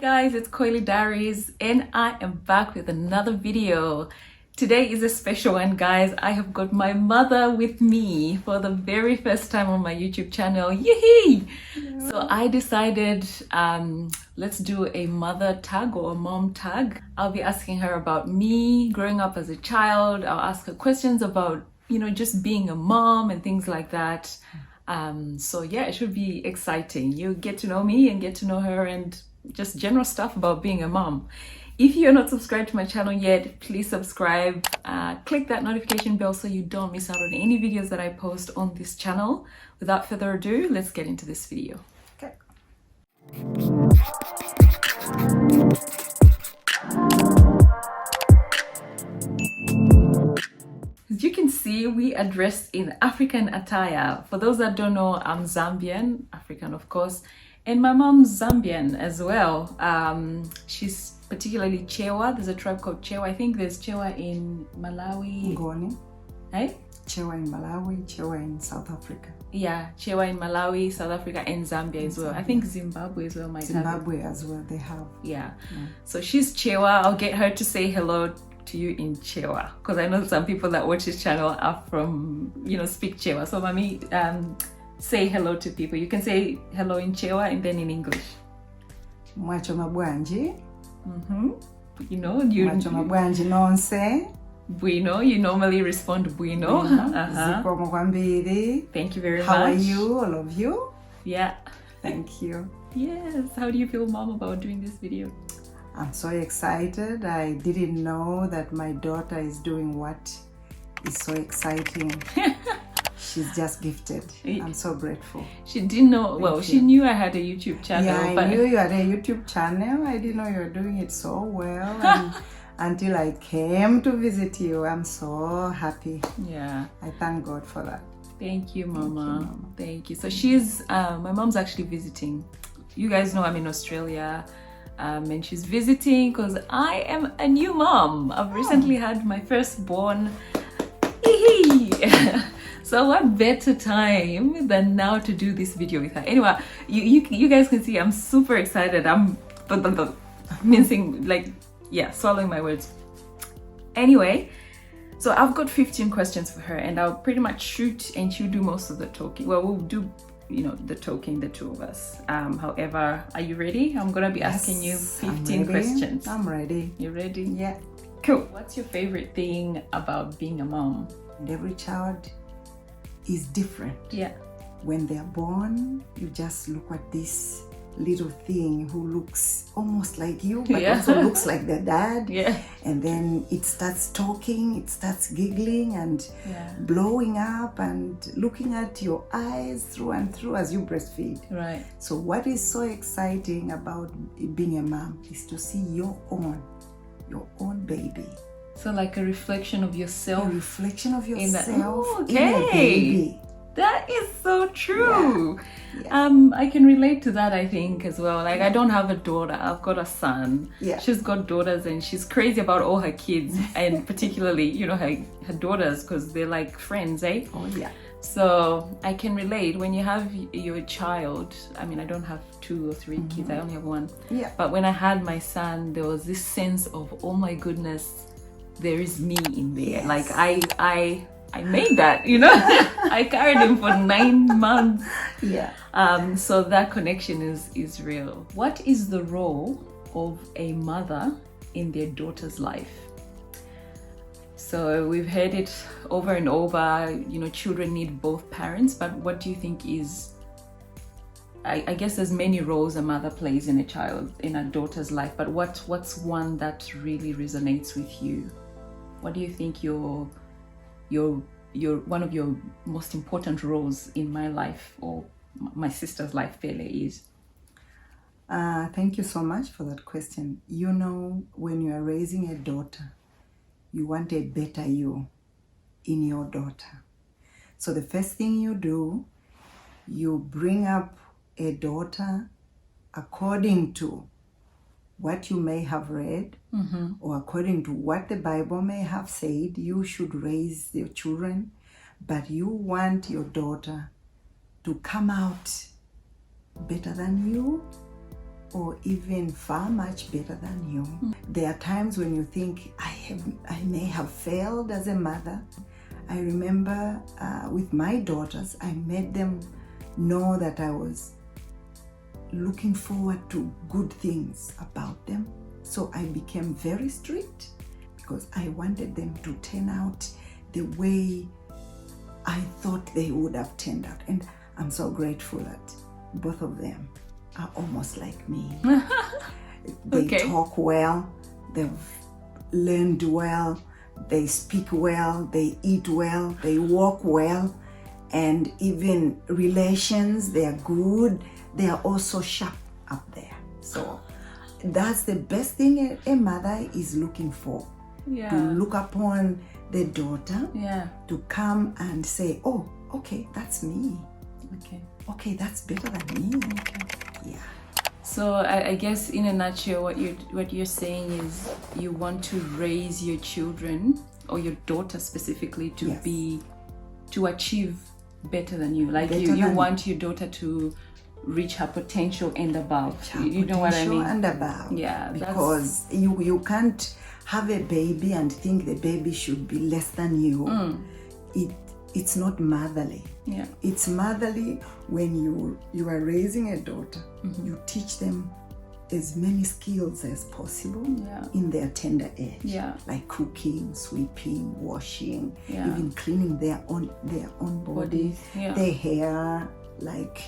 guys, it's Coily Diaries and I am back with another video. Today is a special one, guys. I have got my mother with me for the very first time on my YouTube channel. Yee! Yeah. So I decided let's do a mother tag or a mom tag. I'll be asking her about me growing up as a child. I'll ask her questions about, just being a mom and things like that. So yeah, it should be exciting. You get to know me and get to know her and just general stuff about being a mom. If you're not subscribed to my channel yet, please subscribe. Click that notification bell so you don't miss out on any videos that I post on this channel. Without further ado, let's get into this video. Okay. As you can see, we are dressed in African attire. For those that don't know, I'm Zambian, African of course, and my mom's Zambian as well. She's particularly Chewa. There's a tribe called Chewa. I think there's Chewa in Malawi. Ngoni. Hey? Chewa in Malawi, Chewa in South Africa. Yeah, Chewa in Malawi, South Africa, and Zambia as well. I think Zimbabwe as well might have it. Zimbabwe as well, they have. Yeah. So she's Chewa. I'll get her to say hello to you in Chewa, because I know some people that watch this channel are from, speak Chewa. So Mami, say hello to people. You can say hello in Chewa and then in English. Mwacho mabwanji. Mwacho mabwanji nonse. Bueno, you normally respond bueno. Zikomo kwambiri. Thank you very much. How are you, all of you? Yeah. Thank you. Yes. How do you feel, Mom, about doing this video? I'm so excited. I didn't know that my daughter is doing what is so exciting. She's just gifted. I'm so grateful. She didn't know, well, she knew I had a YouTube channel. Yeah, I knew you had a YouTube channel. I didn't know you were doing it so well. And until I came to visit you, I'm so happy. Yeah. I thank God for that. Thank you, Mama. Thank you. So she's, my mom's actually visiting. You guys know I'm in Australia. And she's visiting because I am a new mom. I've recently had my firstborn. So what better time than now to do this video with her? Anyway, you guys can see I'm super excited. I'm mincing, swallowing my words. Anyway, so I've got 15 questions for her and I'll pretty much shoot and she'll do most of the talking. Well, we'll do the talking, the two of us. However, are you ready? I'm gonna be asking you 15 questions. I'm ready. You ready? Yeah. Cool. What's your favorite thing about being a mom? And every child is different. Yeah. When they're born, you just look at this little thing who looks almost like you, but also looks like their dad. Yeah. And then it starts talking, it starts giggling and blowing up and looking at your eyes through and through as you breastfeed. Right. So what is so exciting about being a mom is to see your own baby. So like a reflection of yourself. A reflection of yourself in a baby. That is so true. Yeah. I can relate to that, I think, as well. Like, I don't have a daughter, I've got a son. Yeah. She's got daughters and she's crazy about all her kids and particularly, her daughters, because they're like friends, eh? Oh, yeah. So I can relate when you have your child. I mean, I don't have 2 or 3 kids, I only have 1. Yeah. But when I had my son, there was this sense of, oh my goodness, there is me in there. Yes. Like I made that, I carried him for 9 months. Yeah. So that connection is real. What is the role of a mother in their daughter's life? So we've heard it over and over, children need both parents, but what do you think is, I guess there's many roles a mother plays in a daughter's life, but what's one that really resonates with you? What do you think your one of your most important roles in my life or my sister's life really is? Thank you so much for that question. When you are raising a daughter, you want a better you in your daughter. So the first thing you do, you bring up a daughter according to what you may have read, or according to what the Bible may have said. You should raise your children, but you want your daughter to come out better than you, or even far much better than you. There are times when you think, I may have failed as a mother. I remember with my daughters, I made them know that I was looking forward to good things about them. So I became very strict because I wanted them to turn out the way I thought they would have turned out. And I'm so grateful that both of them are almost like me. They talk well, they've learned well, they speak well, they eat well, they walk well, and even relations, they are good. They are also sharp up there. So that's the best thing a mother is looking for. Yeah. To look upon the daughter, yeah, to come and say, oh, okay, that's me. Okay, that's better than me. Okay. Yeah. So I guess in a nutshell, what you're saying is you want to raise your children or your daughter specifically to Yes. to achieve better than you. Like Better you than want your daughter to reach her potential and above. You know what I Potential mean? and above. Yeah, because you can't have a baby and think the baby should be less than you. It's not motherly. Yeah. It's motherly when you are raising a daughter. You teach them as many skills as possible in their tender age. Yeah. Like cooking, sweeping, washing, Yeah. even cleaning their own body, Yeah. their hair, like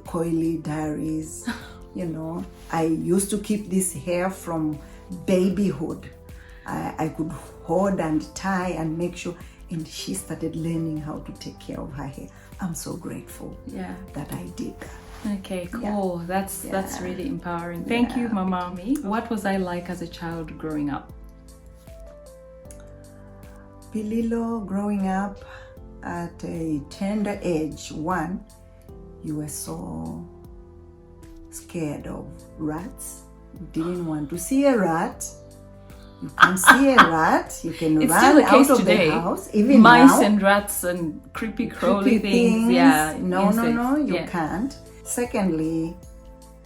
coily diaries. You know, I used to keep this hair from babyhood. I could hold and tie and make sure, and she started learning how to take care of her hair. I'm so grateful that I did that. Okay, cool. That's really empowering. Thank you, Mama. What was I like as a child growing up? Pililo, growing up at a tender age, one, you were so scared of rats. You didn't want to see a rat. You can't see a rat. You can It's run still the out case of today. the house. Even Mice now, and rats and creepy crawly creepy things. Yeah. No, insects. you can't. Secondly,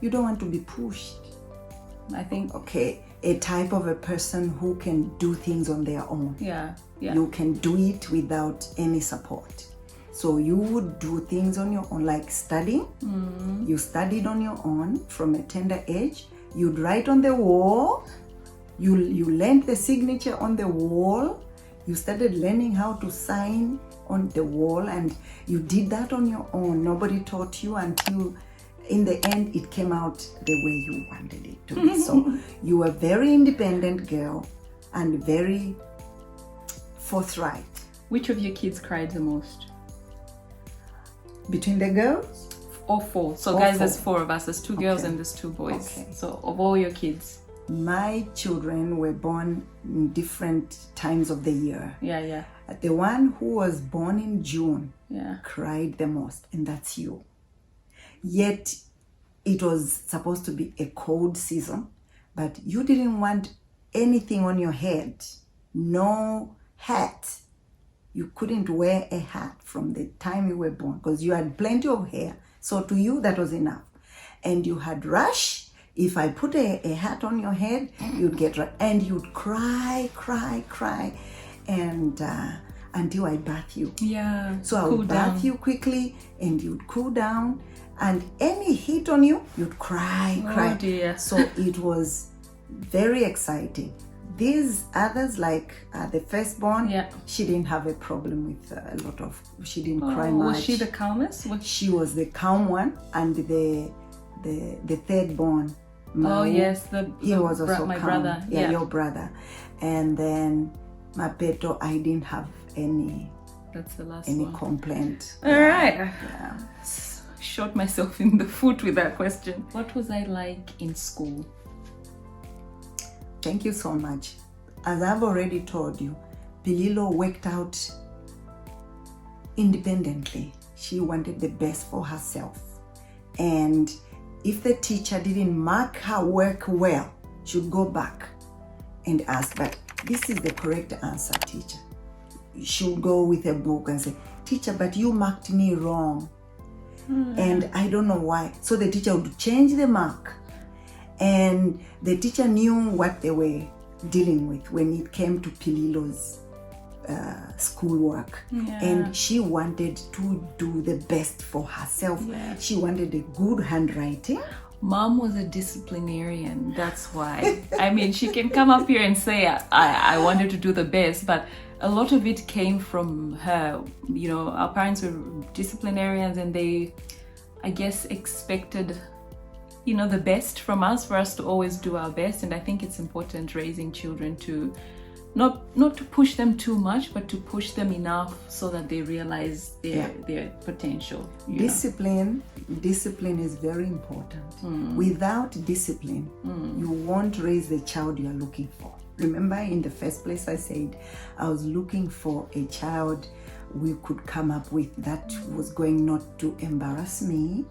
you don't want to be pushed. I think. Okay, a type of a person who can do things on their own. Yeah. Yeah. You can do it without any support. So you would do things on your own, like studying. You studied on your own from a tender age. You'd write on the wall. You learned the signature on the wall. You started learning how to sign on the wall, and you did that on your own. Nobody taught you until in the end it came out the way you wanted it to be. So you were a very independent girl and very forthright. Which of your kids cried the most? Between the girls? All four. So All guys, four. there's four of us. There's two girls Okay. and there's two boys. Okay. So of all your kids. My children were born in different times of the year. Yeah. The one who was born in June Yeah. cried the most, and that's you. Yet it was supposed to be a cold season, but you didn't want anything on your head. No hat. You couldn't wear a hat from the time you were born because you had plenty of hair. So to you, that was enough. And you had rash. If I put a hat on your head, you'd get rash. And you'd cry. And until I bath you. Yeah. So I would bath you quickly and you'd cool down. And any heat on you, you'd cry. Oh dear. So it was very exciting. These others, like the firstborn, she didn't have a problem with a lot of, she didn't cry much. Was she the calmest? She was the calm one, and the thirdborn, Oh yes, he was also my calm. brother. Yeah, your brother. And then Mapeto, I didn't have any That's the last any one. complaint. All right. Yeah. Shot myself in the foot with that question. What was I like in school? Thank you so much. As I've already told you, Pililo worked out independently. She wanted the best for herself. And if the teacher didn't mark her work well, she'd go back and ask, but this is the correct answer, teacher. She'll go with a book and say, teacher, but you marked me wrong. And I don't know why. So the teacher would change the mark, and the teacher knew what they were dealing with when it came to Pililo's schoolwork. And she wanted to do the best for herself. She wanted a good handwriting. Mom was a disciplinarian, that's why. I mean, she can come up here and say, I wanted to do the best, but a lot of it came from her. You know, our parents were disciplinarians, and they, I guess, expected, you know, the best from us, for us to always do our best. And I think it's important raising children to not to push them too much, but to push them enough so that they realize their potential. Discipline is very important. Without discipline, you won't raise the child you are looking for. Remember, in the first place I said I was looking for a child we could come up with that was going not to embarrass me,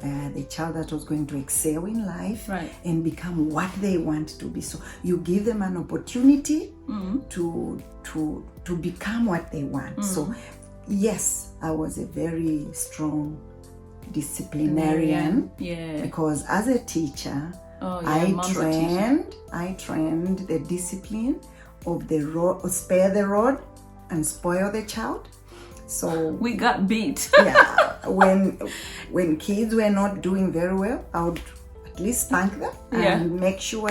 the child that was going to excel in life and become what they want to be. So you give them an opportunity to become what they want. So yes, I was a very strong disciplinarian because as a teacher, I trained the discipline of the rod, spare the rod and spoil the child. So we got beat. When kids were not doing very well, I would at least spank them and make sure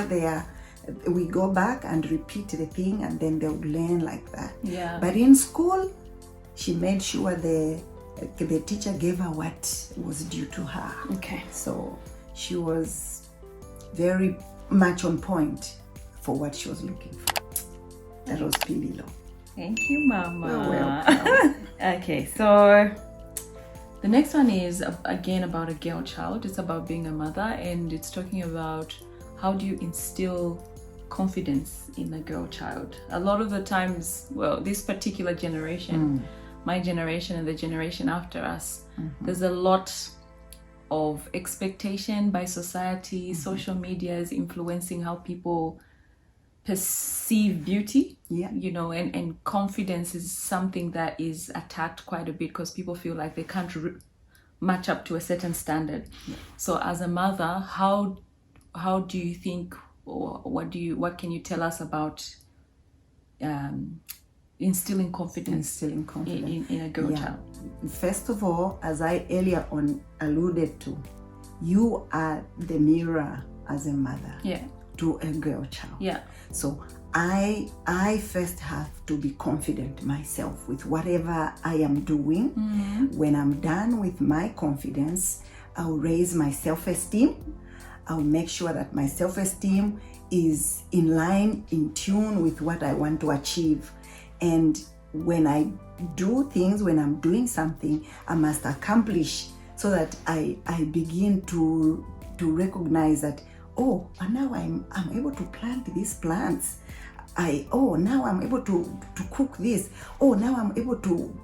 we go back and repeat the thing, and then they would learn like that. But in school, she made sure the teacher gave her what was due to her. So she was very much on point for what she was looking for. That was Pililo. Thank you, Mama. You're welcome. Okay, so the next one is again about a girl child. It's about being a mother, and it's talking about how do you instill confidence in a girl child. A lot of the times, well, this particular generation, my generation and the generation after us, there's a lot of expectation by society. Social media is influencing how people perceive beauty, you know, and confidence is something that is attacked quite a bit because people feel like they can't match up to a certain standard. So as a mother, how do you think, or what can you tell us about instilling confidence in a girl child? First of all, as I earlier on alluded to, you are the mirror as a mother to a girl child. So I first have to be confident myself with whatever I am doing. When I'm done with my confidence, I'll raise my self-esteem. I'll make sure that my self-esteem is in line, in tune with what I want to achieve. And when I do things, when I'm doing something, I must accomplish so that I begin to recognize that, oh, and now I'm able to plant these plants. Now I'm able to cook this. Oh, now I'm able to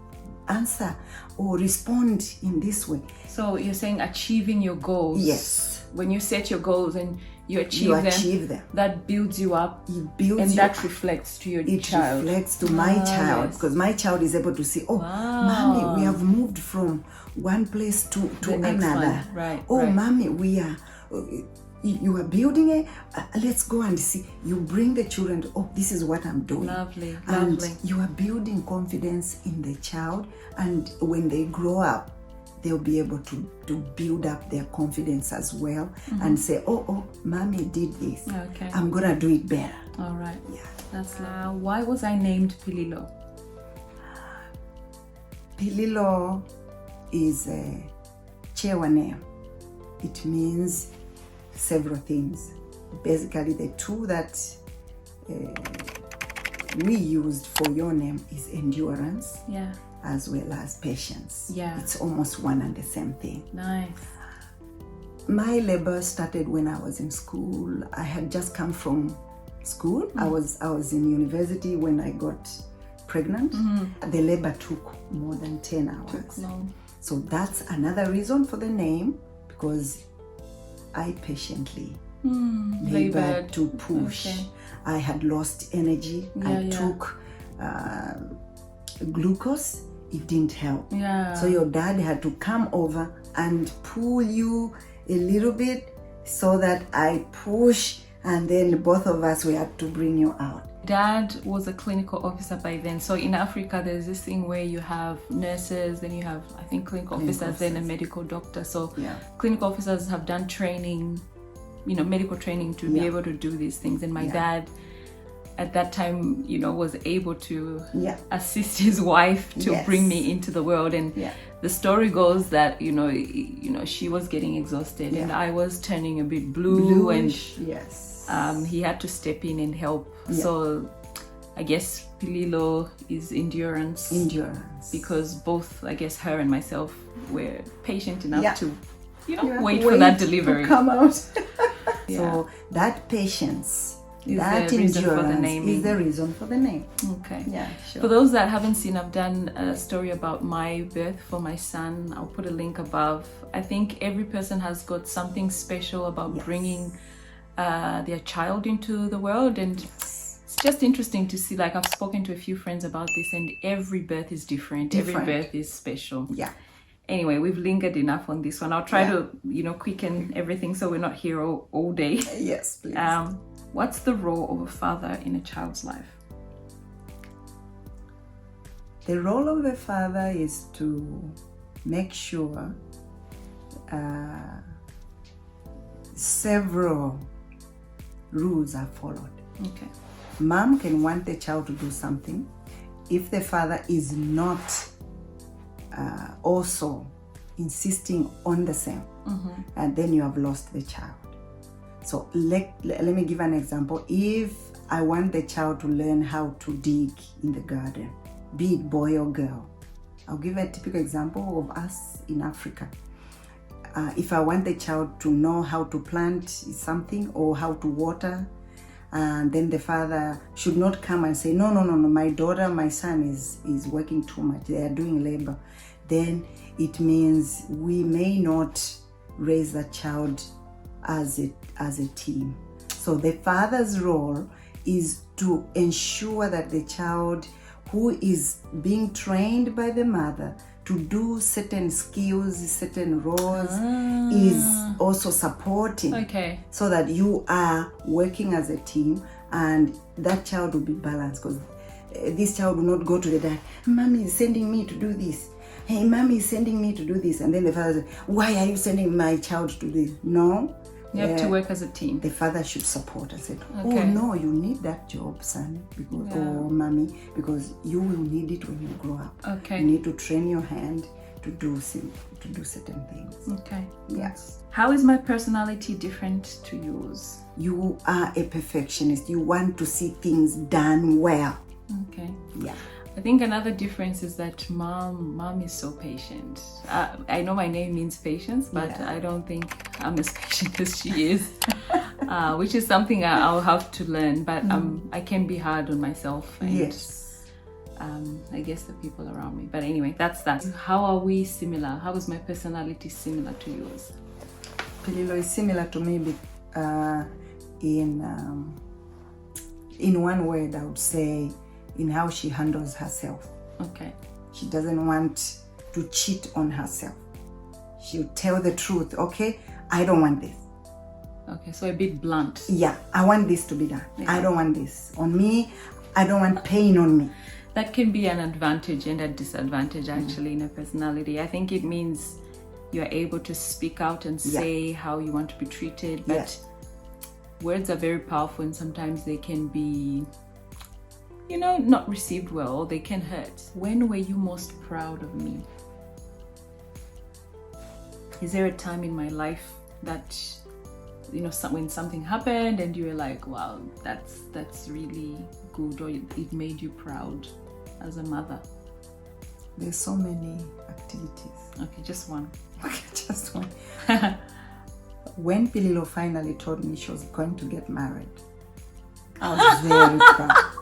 answer or respond in this way. So you're saying achieving your goals. Yes. When you set your goals and you achieve them, that builds you up. It builds and you that up. reflects to your It child. reflects to my child, because my child is able to see, oh, mommy, we have moved from one place to another. Mommy, we are... you are building let's go and see. You bring the children to, oh, this is what I'm doing. Lovely. You are building confidence in the child, and when they grow up, they'll be able to build up their confidence as well and say, oh, mommy did this. I'm gonna do it better. All right. That's why was I named Pililo? Pililo is a chewa name. It means several things. Basically, the two that we used for your name is endurance, as well as patience. It's almost one and the same thing. Nice. My labor started when I was in school. I had just come from school. I was in university when I got pregnant. The labor took more than 10 hours. So that's another reason for the name, because I patiently labored to push. I had lost energy. I took glucose it didn't help. Yeah. So your dad had to come over and pull you a little bit so that I push, and then both of us, we had to bring you out. Dad was a clinical officer by then. So in Africa, there's this thing where you have nurses, then you have, I think, clinical officers, then a medical doctor. So clinical officers have done training, you know, medical training to be able to do these things. And my dad, at that time, you know, was able to assist his wife to bring me into the world. And the story goes that, you know, she was getting exhausted and I was turning a bit bluish. And he had to step in and help. So I guess Pililo is endurance. Because both, I guess, her and myself were patient enough to, you know, wait for that delivery to come out. So that patience, is that the reason endurance for the naming. is the reason for the name. Okay. Yeah, sure. For those that haven't seen, I've done a story about my birth for my son. I'll put a link above. I think every person has got something special about bringing their child into the world, and it's just interesting to see. Like, I've spoken to a few friends about this, and every birth is different. Every birth is special. Anyway, we've lingered enough on this one. I'll try to, you know, quicken everything so we're not here all day. Yes, please. What's the role of a father in a child's life? The role of a father is to make sure several rules are followed. Okay. Mom can want the child to do something. If the father is not also insisting on the same, and then you have lost the child. So let me give an example. If I want the child to learn how to dig in the garden, be it boy or girl, I'll give a typical example of us in Africa. If I want the child to know how to plant something or how to water, and then the father should not come and say, no, my daughter, my son is working too much, they are doing labor. Then it means we may not raise that child as a team. So the father's role is to ensure that the child who is being trained by the mother to do certain skills, certain roles, is also supporting. Okay. So that you are working as a team, and that child will be balanced. Because this child will not go to the dad, mommy is sending me to do this. Hey, mommy is sending me to do this. And then the father says, why are you sending my child to do this? No. You have to work as a team. The father should support us. Oh no, you need that job, son, because or mommy, because you will need it when you grow up. Okay. You need to train your hand to do certain things. Okay. Yes. How is my personality different to yours? You are a perfectionist. You want to see things done well. Okay. Yeah. I think another difference is that mom is so patient. I know my name means patience, but I don't think I'm as patient as she is, which is something I'll have to learn. But I can be hard on myself and I guess the people around me. But anyway, that's that. How are we similar? How is my personality similar to yours? Pililo is similar to me in one word, I would say, in how she handles herself. Okay. She doesn't want to cheat on herself. She'll tell the truth. Okay, I don't want this. Okay, so a bit blunt. Yeah, I want this to be done. I don't want this on me. I don't want pain on me. That can be an advantage and a disadvantage actually in a personality. I think it means you're able to speak out and say how you want to be treated, but words are very powerful and sometimes they can be, you know, not received well, they can hurt. When were you most proud of me? Is there a time in my life that, you know, when something happened and you were like, wow, that's really good, or it made you proud as a mother? There's so many activities. Okay, just one. Okay, just one. When Pililo finally told me she was going to get married, I was very proud.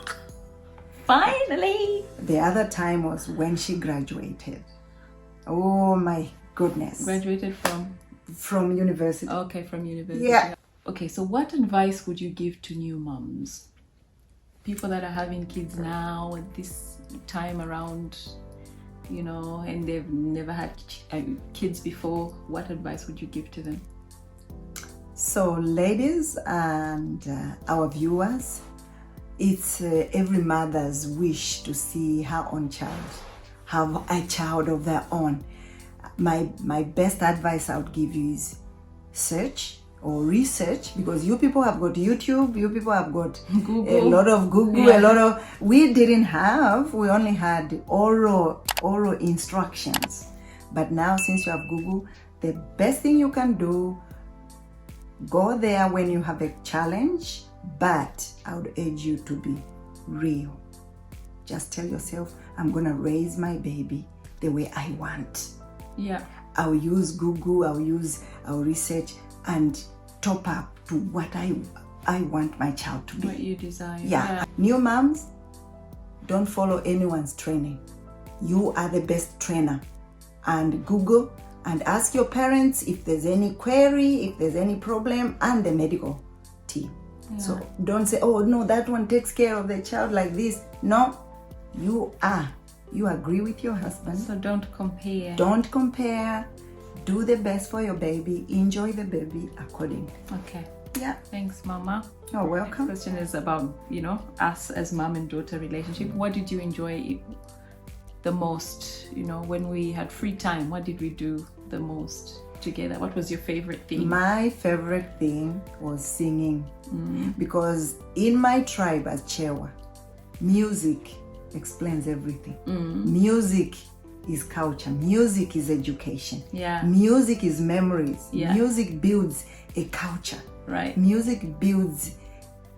Finally! The other time was when she graduated. Oh my goodness. Graduated from university. Okay, from university. Yeah. Okay, so what advice would you give to new moms? People that are having kids now at this time around you know, and they've never had kids before, what advice would you give to them? So ladies and our viewers, it's every mother's wish to see her own child have a child of their own. My best advice I would give you is search or research, because you people have got YouTube, you people have got Google. A lot of Google, a lot of, we didn't have, we only had oral instructions. But now since you have Google, the best thing you can do, go there when you have a challenge, but I would urge you to be real. Just tell yourself, I'm gonna raise my baby the way I want. Yeah. I'll use Google, I'll research and top up to what I want my child to be. What you desire. Yeah. New moms, don't follow anyone's training. You are the best trainer. And Google and ask your parents if there's any query, if there's any problem, and the medical team. Yeah. So don't say, oh no, that one takes care of the child like this. No, you agree with your husband. So don't compare. Don't compare. Do the best for your baby. Enjoy the baby accordingly. Okay. Yeah. Thanks, Mama. You're welcome. Next question is about, you know, us as mom and daughter relationship. What did you enjoy the most? You know, when we had free time, what did we do the most together? What was your favorite thing? My favorite thing was singing. Because in my tribe as Chewa, music explains everything. Music is culture. Music is education. Yeah. Music is memories. Yeah. Music builds a culture. Right. Music builds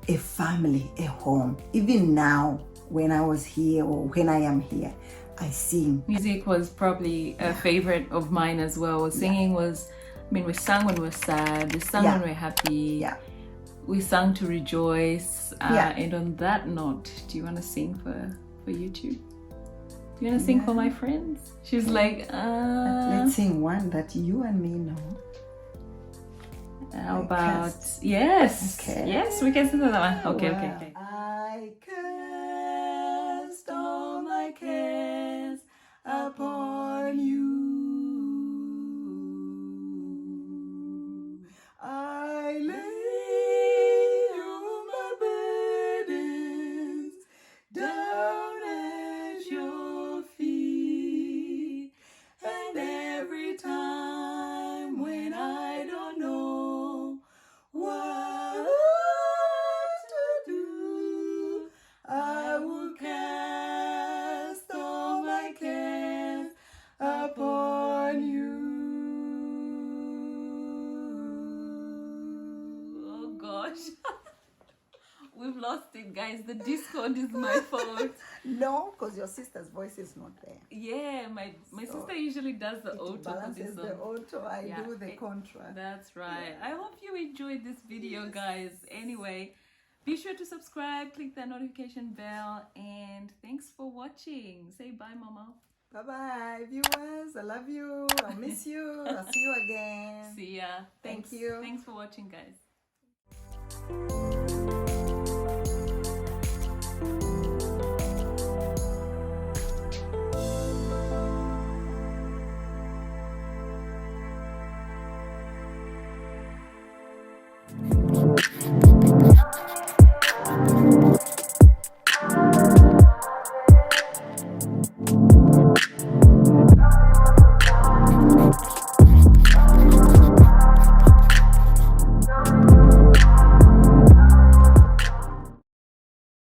a family, a home. Even now, when I was here or when I am here, I sing. Music was probably a favorite of mine as well. Singing was, I mean, we sang when we were sad, we sang when we were happy. Yeah. We sang to rejoice. And on that note, do you want to sing for YouTube? Do you want to sing for my friends? She's like, let's sing one that you and me know. How about, yes. Okay. Yes, we can sing that one. Okay, okay. I cast all my cares upon you. I lay all my burdens down at your feet. And every time when I don't know what to do, I will cast all my cares upon you. Oh gosh. We've lost it, guys. The Discord is my fault. No, because your sister's voice is not there. Yeah, my sister usually does the auto. Balances the auto. I do the contra. That's right. Yeah. I hope you enjoyed this video, guys. Anyway, be sure to subscribe, click that notification bell, and thanks for watching. Say bye, Mama. Bye-bye, viewers. I love you. I'll miss you. I'll see you again. See ya. Thank you. Thanks for watching, guys.